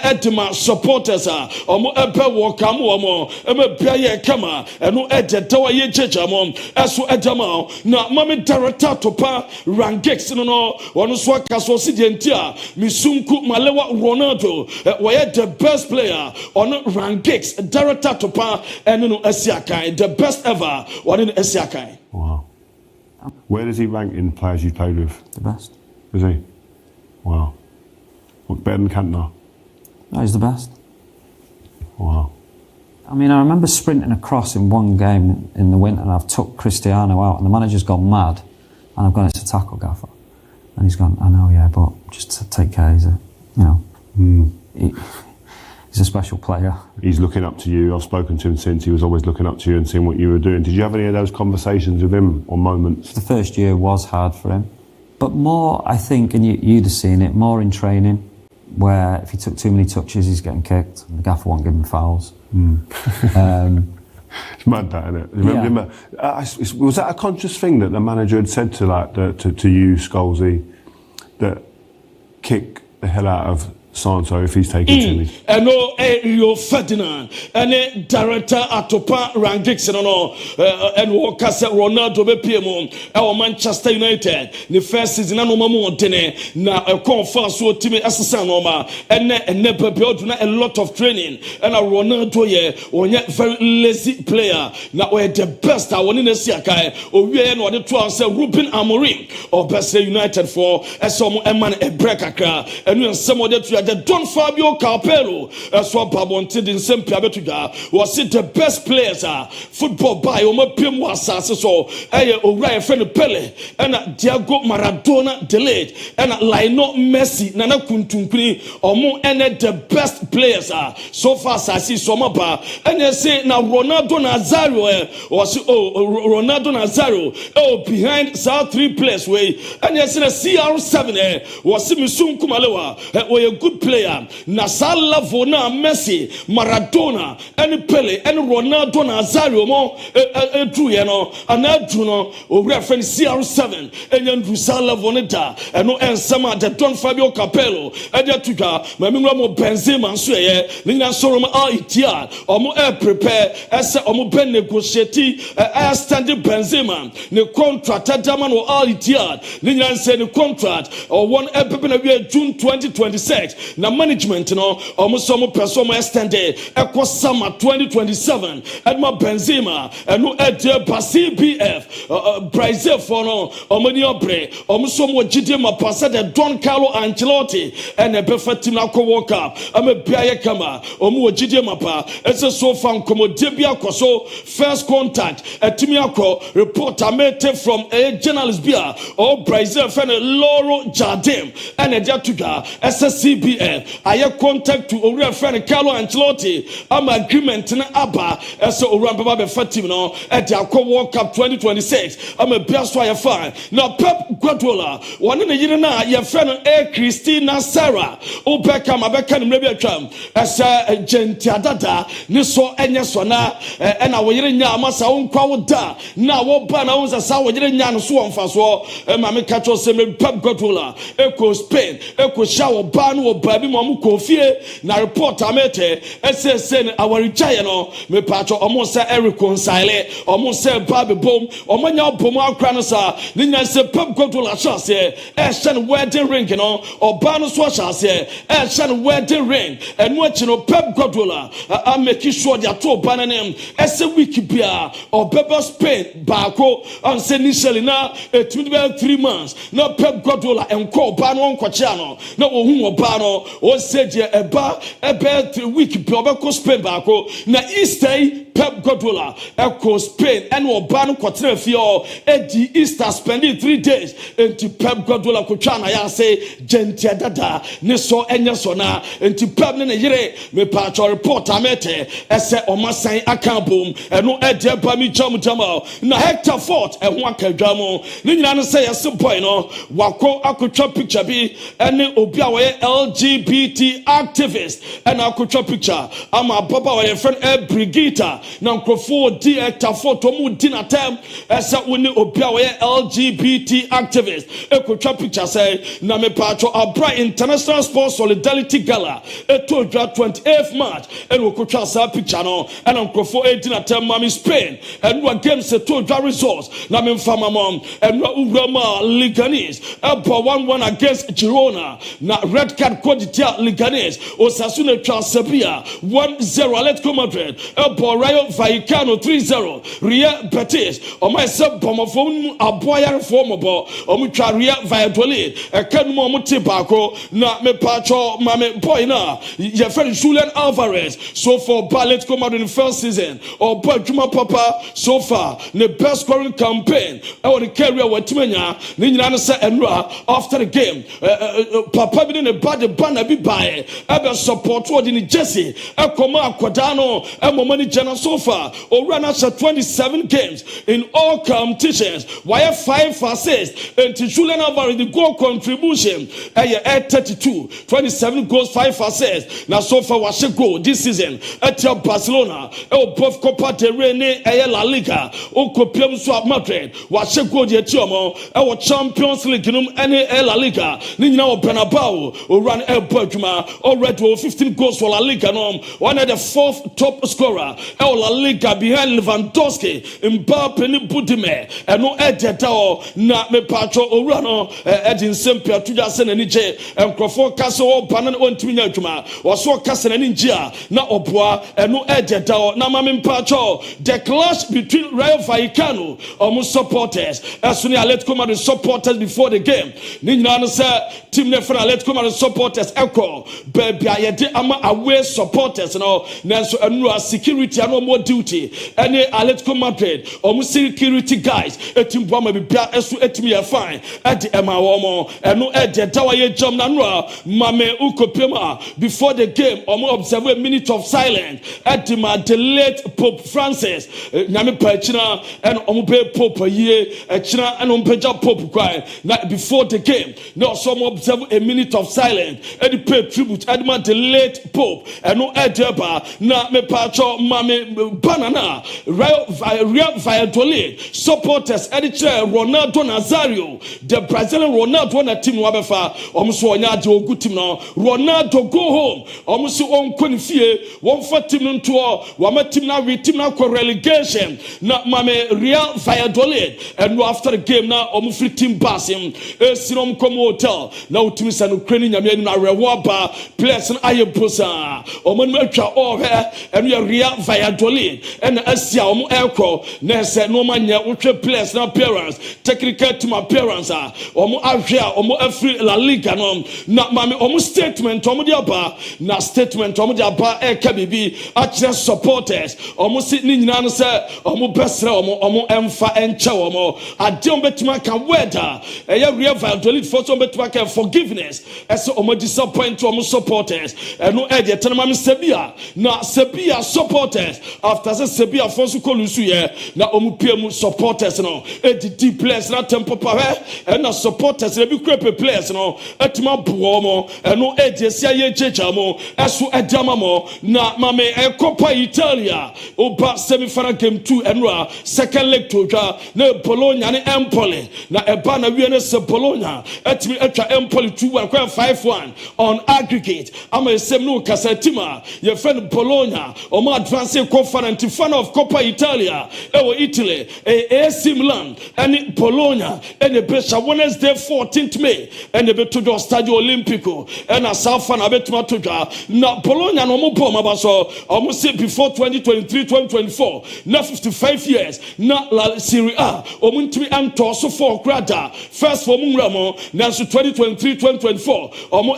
edema supporters omo ebe wo kam omo e me bia ye kama eno ededa wa ye Jeja mo eso edema na mami director topa Rangex no wono so akaso sidentia Misumku Malewa Ronaldo were the best player on Rangex director topa and no Asiakai the best ever one in Asiakai. Wow. Where does he rank in players you played with? The best. Is he? Wow. What, better than Cantona? No, he's the best. Wow. I mean, I remember sprinting across in one game in the winter and I've took Cristiano out and the manager's gone mad and I've gone, it's a tackle, Gaffer. And he's gone, I know, yeah, but just to take care, he's a, you know, he's a special player. He's looking up to you. I've spoken to him since. He was always looking up to you and seeing what you were doing. Did you have any of those conversations with him or moments? The first year was hard for him. But more, I think, and you'd have seen it, more in training, where if he took too many touches, he's getting kicked. And the gaffer won't give him fouls. It's mad, that, isn't it? Remember, was that a conscious thing that the manager had said to you, Scholesy, that kick the hell out of so-and-so if he's taking too many? And no, Rio Ferdinand, and director Atopa Rangex, and Walker Ronaldo Bepimo, our Manchester United, the first season, no more now a conference so team Assanoma, and never built a lot of training, and a Ronaldo, one yet very lazy player. Now we're the best, I want in the Siakai, or we are the 12 Ruben Amorim, or best United for as some man a breaker, and when some of the Don Fabio Carpello, as what Babonted in St. Piabetuga, was it the best players football by Oma Pim was so Orion Friend Pele, and Diego Maradona delayed, and Lionel Messi, Nana Kuntunkri, or more and the best players so far as I see Somaba, and they say now Ronaldo Nazario was Ronaldo Nazario, behind South 3 players way, and they said CR7 was Simusum Kumalewa, were a good player. Nasala Vona Messi, Maradona, and Pele, and Ronaldo Nazario, and Adjuno, or reference CR7, and then Rusala Voneta, and no Ensama, the Don Fabio Capello, and Yatuka, Mamimo Benzema, Nina Soroma Itiad, or more air prepare, as a Moben negotiati, air standing Benzema, the contract, Daman or Itiad, Nina said the contract, or one episode June 2026. Now management, almost some person extended Eco Summer 2027 at my Benzema and no at CBF Brazil for no Omaniobre, almost some what Gidima Passada Don Carlo Ancelotti and a perfect team walk up. I'm a Biaya Kama, Omu Gidimapa, as a so found como Debia Coso, first contact at Timiako report I made from a journalist beer or Brazil fan Loro Jardim and a Jatuga as a CBF. I have contact to Orion friend Carlo Ancelotti. I'm agreement in Abba as a Oramba Fatimo at the World Cup 2026. I'm a best why fine. Now Pep Guardiola, one in a year now, your friend A. Christina Sarah, Obeka Mabekan Rebecca, as a Gentiadada, Niso and Yasona, and our Yamasa own Kwada. Now what Bana owns a sour Yan Swan Faswa, and Mamma Cato Semi Pep Guardiola, Echo Spain, Echo Shower Banu, Baby Mamu Kofi, na report amete, SSN, our Chayano, me patcho, almost say Eric Consile, almost say Baby Boom, or Manya Poma Cranasa, Nina say Pep Guardiola Chasse, Ashan wedding ring, or Banus Washase, Ashan wedding ring, and watching Pep Guardiola, I'm making sure they are two bananim, as a Wikipedia, or Pepper Spain, Barco, and say initially now, it will be 3 months, no Pep Guardiola and call Bano Quachano, no whom Bano, or said, eba 3 week Bobako Spain Barco, na Easter Pep Guardiola Echo Spain and Obano Quatrino Fio Eddie Easter spending 3 days into Pep Guardiola Kuchana ya say Gentia Dada Neso Enyasona into Pep Nene Yere me patch report amete ese omasan akambom eno Eddie Bami Jamu na Hector Fort e ho akadwamo ni nyina no say yes boy no wako akotwa picture bi ene obi a we LGBT activist and akotwa picture ama baba we friend Brigitta na nkrofo di Hector Fort omu di na tem ese woni obi a we LGBT activist ekotwa picture say na me patcho Abra International Sports Solidarity Gala eto 28th March and okotwa sa picture no and nkrofo edi na tem mami Spain and wa games to draw results na me mfama mom and Urama Liganese abo 1-1 against Girona na red card quadritia Liganese Osasuna Sabia 1-0 Atletico Madrid abo Rayo Vallecano 3-0 Real Betis o my sub bomofon aboya reformable o mutwa Real Valladolid e kanmo mutibako na me pacho mame boy na ye friend Julian Alvarez so for Atletico Madrid in the first season or Juma Papa so far the best scoring campaign or the career what timenya ni nyina say enra after the game papa bi ne bad banner bi bae ebe support word in Jesse ekoma akwadano emomani jana so far or run out 27 games in all competitions why 5 assists and Julian Alvarez the goal contribution 32 27 goals 5 assists now so far was goal this season at Barcelona both Copa del Rey La Liga o kopiam so Madrid wa shego de tiomo e wo Champions League num ene La Liga ni nyina o Bernabeu o run e badwuma already 15 goals for La Liga no one of the 4th top scorer e La Liga behind Lewandowski Mbappe ni Budime e no edeta o na me patro o run no edin sempia tuja se na ni je enkrofo kase o banan o ntiminya adwuma wo so kase na ni njia na oboa e no edeta o na ma me patro the clash between Rayo Vallecano supporters as soon as Atletico Madrid supporters before the game ni nyina no say team ne for Atletico Madrid supporters echo baby ayede ama away supporters no nanso enu security no more duty any Atletico Madrid security guys etim boama bibia esu etimi ya fine at ema womo enu ede dawa ye jam na no mame ukopema before the game observe a minute of silence at the late Pope Francis nyame pachina and ombe Pope ye china and ompeja Pope kwai na before the game no some observe a minute of silence and pay tribute at the late Pope and no edeba na me pacho mame banana Real Valladolid supporters editor Ronaldo Nazario the Brazilian Ronaldo na team wabefa omso onya de ogu team no Ronaldo go home omso on konfie won fa team no to wa ma team na we team na ko relegation na mame Real Valladolid and after the game na free team basim sinom kom hotel na utimi sa no krani nyame na reward ba players na ayeposa omanu atwa all here and Real Valladolid and asia ekro na se no manya utwe players na appearance technical team appearance ahwea afri La Liga no na mame statement di aba na statement di aba eka bibi akire supporters si ni nyina no se besre emfa enche adem betima kan weather Real Valladolid for so betima kan forgiveness eso disappoint supporters no de tenama Sevilla na Sevilla supporters after Sevilla for so kolusu ye na piemu supporters no deep players na tempo pa na supporters na bi crepe players no etima buo mo no de sia ye checha mo eso edama mo na mame Copa Italia oba semi-final game 2 enra second leg to na Bologna ne Empoli na eba na wie ne se Bologna etimi etwa Empoli 2-1 kwa 5-1 on aggregate ama esem no kasatima ye friend Bologna advance conference fan of Coppa Italia ewo Italy AC Milan and Bologna and the best Wednesday 14th May and the beto do Stadio Olimpico and a South fan abetuma to na Bologna no mo bom abaso say before 2023-2024 na 55 years na La Serie A omuntimi anto so for grada first for munramo na 2023-2024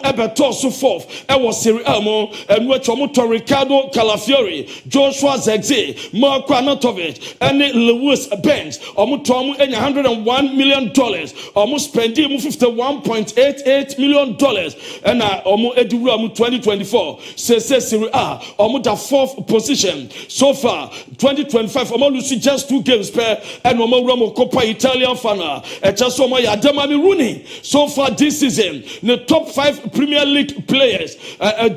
ebeto so fourth e was Serie A mo and which Ricardo Calafiori Joshua Joshua Zexi, Marko Anatovic, and Lewis Benz. Omutomu enya $101 million. Omu spendi mu $51.88 million. And omu eduru mu 2024. Sese Serie A. Omu da 4th position. So far, 2025. Omu lose just 2 games per. And omu ramo Coppa Italian fana. Just omu Yadamami Rooney. So far this season, the top 5 Premier League players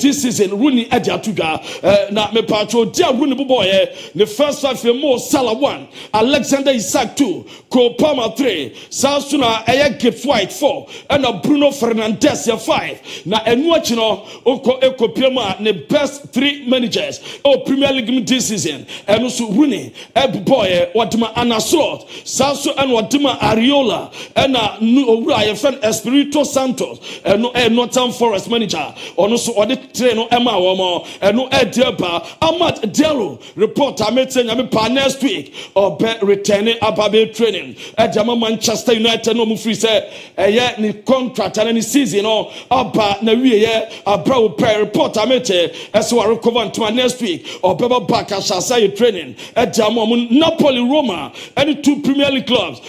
this season. Rooney Ediatuga. Na me patro dia Rooney buboye. The first 5 Mo Salah 1, Alexander Isak 2, Cole Palmer 3, Sasuna Gibbs White 4, and Bruno Fernandes 5. Na enwachino oko ekopiema the best 3 managers Premier League this season. And also Rooney, Boye, Wadima Anaslot, Sasu and Wadima Ariola, and Uriah friend Espirito Santos, and Northern Forest manager, and also Audit Treno Emma Womo, and no Ediaba, Ahmad Delo, reporter meeting next week, or returning Ababe training at Jama Manchester United. No MON-FRI say ni contract and any season or Abba na we Abra pay report amete as we recover to next week or Baba back as say training at Jama Napoli Roma any 2 Premier League clubs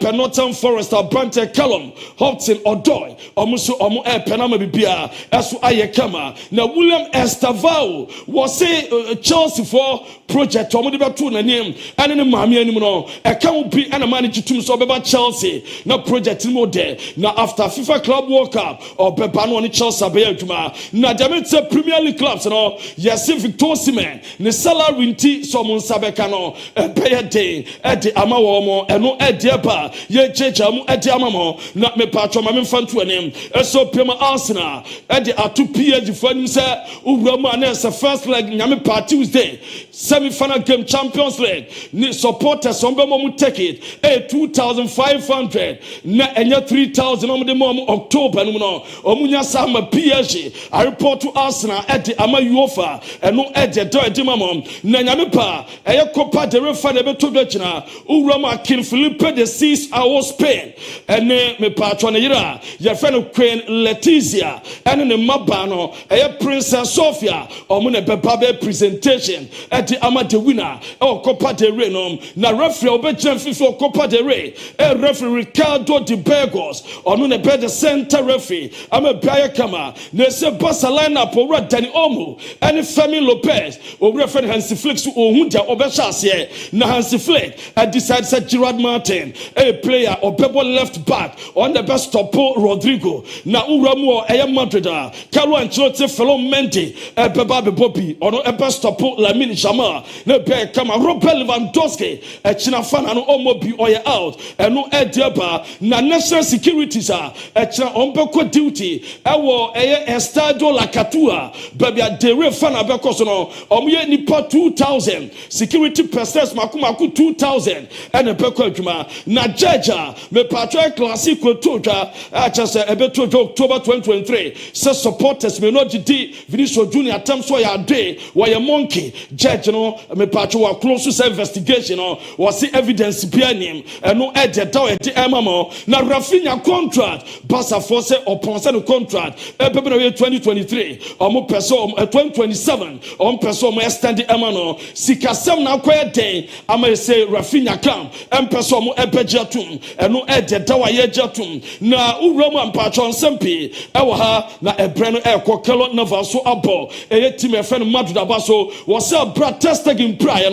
Northern Forest or Brante Callum Hobson or Doy or Musu or Penama Bibia as I kama now William Estavao was say Chelsea for project or na name and in the mammy anymore. I can't be and a manager to so about Chelsea. Now project more there. Now after FIFA Club World Cup or Bebano on Chelsea Bayajuma. Now Damit's Premier League clubs and all. Yes, Victor Simen, Nisala Winti, Somon Sabekano, a pay a day at the Amawomo and no at Diaba, Ye Jamu at the Amamo, not me patron, my fan to a name. So Pima Arsenal at the Atu PH for himself, Urama as a first leg Yami Tuesday, semi-final game Champions League. Ni supporters some will take it. 2,500 na enya 3,000 on the mom October no. Omunya sama PSG. I report to Arsenal at the Ama UEFA and no at the do mom. Na nyamepa eya Copa del Rey fa de beto bechina. Urama King Felipe de 6 hours Spain. And me patron yira. Your friend Queen Letizia and in the mabano eya Princess Sophia. Omune bebabe presentation at the Ama the winner. Oh Copa del Rey no. Na referee obejam for Copa del Rey. Referee Ricardo de Burgos. Onu ne be the center referee. I'm a Baya Kama. Ne se Barcelona po Dani Omo. And Femi Lopez. O referee Hansi Flick so ohunja obechas here. Na Hansi Flick decides that Gerard Martin, a player or Bebo left back on the best topo Rodrigo. Na Uramu Eya Madrida. Carlo Ancelotti fellow Mendy. Beba Bebobi. Ono e best topo Lamine Jamal. Ne be Kama Robert Lewandowski. China fan and Omobi oya out and no Ediaba na national securities are China Ombeko duty ewo Estadio La Catua baby a dere fan abekoso omuye nipa 2,000 security personnel makumaku 2,000 and a beko adwuma na Jaja me patro classico toja just ebeto October 2023 so supporters me no gidi Vinicius Junior tamso ya day why a monkey judge no me patro wa close to investigation was the evidence behind him and no edge down at the MMO. Now Rafinha contract, Basa Force or Ponce contract, February 2023, or more person 2027, on person may stand the MMO. Sikasam now quiet day, I may say Rafinha come, and person more ebejatum, and no edge down jatum. Now Roman patron Sempi, Ewaha, na Ebreno Kokelo Navaso Abo, a team a friend Madrid Abaso was a brat testing prior.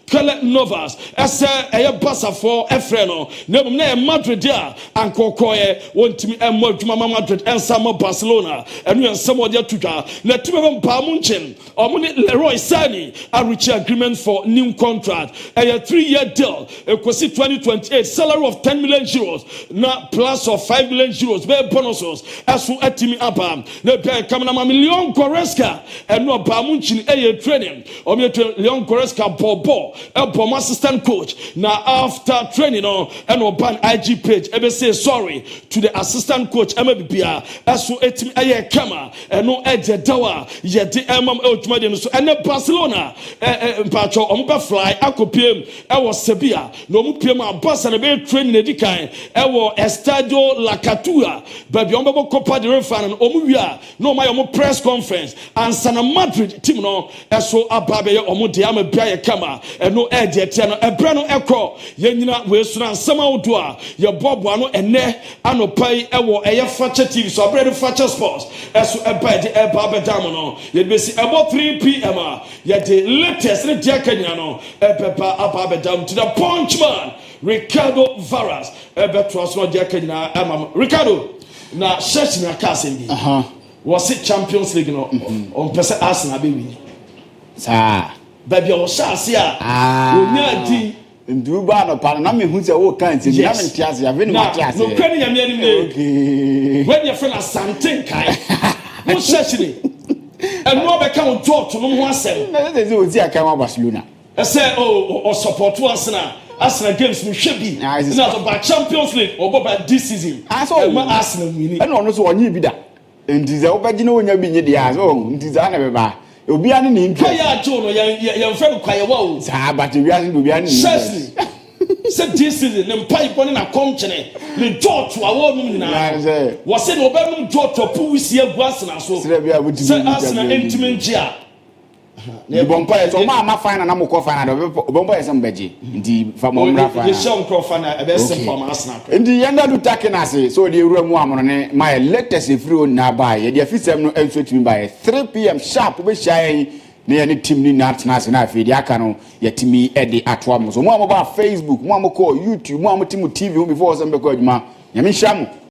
Kele Novas, ese eye basa for Efreno, ne Madrid dia, and Kokoye, want to me and Mama Madrid and some Barcelona, and we are somewhat there to go. Let me Pamunchin, or Leroy Sani, a rich agreement for new contract, a 3-year deal, a 2028 salary of 10 million euros, not plus of 5 million euros, bare bonuses, as for Etimi Abam, the bear coming a million Goreska, and no Pamunchin a training, or Leon Goreska Bobo. Ebom assistant coach. Now after training on and ban IG page, ebe say sorry to the assistant coach MBBA. Aso etimi aye kama no eje dawa ye de ultimate so and Barcelona mpacho omo fly akopiem e wo Sevilla no mu piem abasa na be training edikan e wo Estadio La Catua baby omo Copa del Rey fan no omo wia no my omo press conference and Sana Madrid team no eso ababe ye omo de amabia ye kama no eje tia no ebra no ekro ye nyina we so na nsama odo a ye bobo no ene anopai e wo eye Fakye TV so abre Fakye Sports eso eba de eba bedam no ye be see about 3 p.m. ye the latest ne dia kanya no ebeba aba bedam to the punch man Ricardo Varas ebeto so dia kanya Ricardo na church na kasen bi was it Champions League no on person Arsenal be win sa baby o chance a onya di nduba no pa na me hu se wo kan se na me tiase ya ve ni matiase no kwani ya me ni ne when your friend Asante kai mo church ni and no be kan talk to no ho asem na dey say ozi aka ma Barcelona I say oh support Arsenal games no hwe bi na about Champions League or about this season so Arsenal win and no so onye bi da ndiza obagi na onya bi nye dia so ndiza na be ba obi ani ni ntwa ya jo no ya friend kwaye wa o sa but obi ani obi ani said this season the pipe on na komchene le George wa wo num na wo se no ba num George pu wisi agu Arsenal so say Arsenal intimate a the bompa so ma final na moko final bompa yesem beji ndi fa mo mra final ye show mkro final e be simple ma Arsenal ndi yenda du taking ase so the ewura mu amono ne my latest free na ba ye the fisem no enso timi ba 3 p.m. sharp be shine na ye ne team ni na atena na afi dia aka no ye timi e de ato am so mo ba Facebook mo amko YouTube mo am team TV before some be ko adwuma nyame hia mo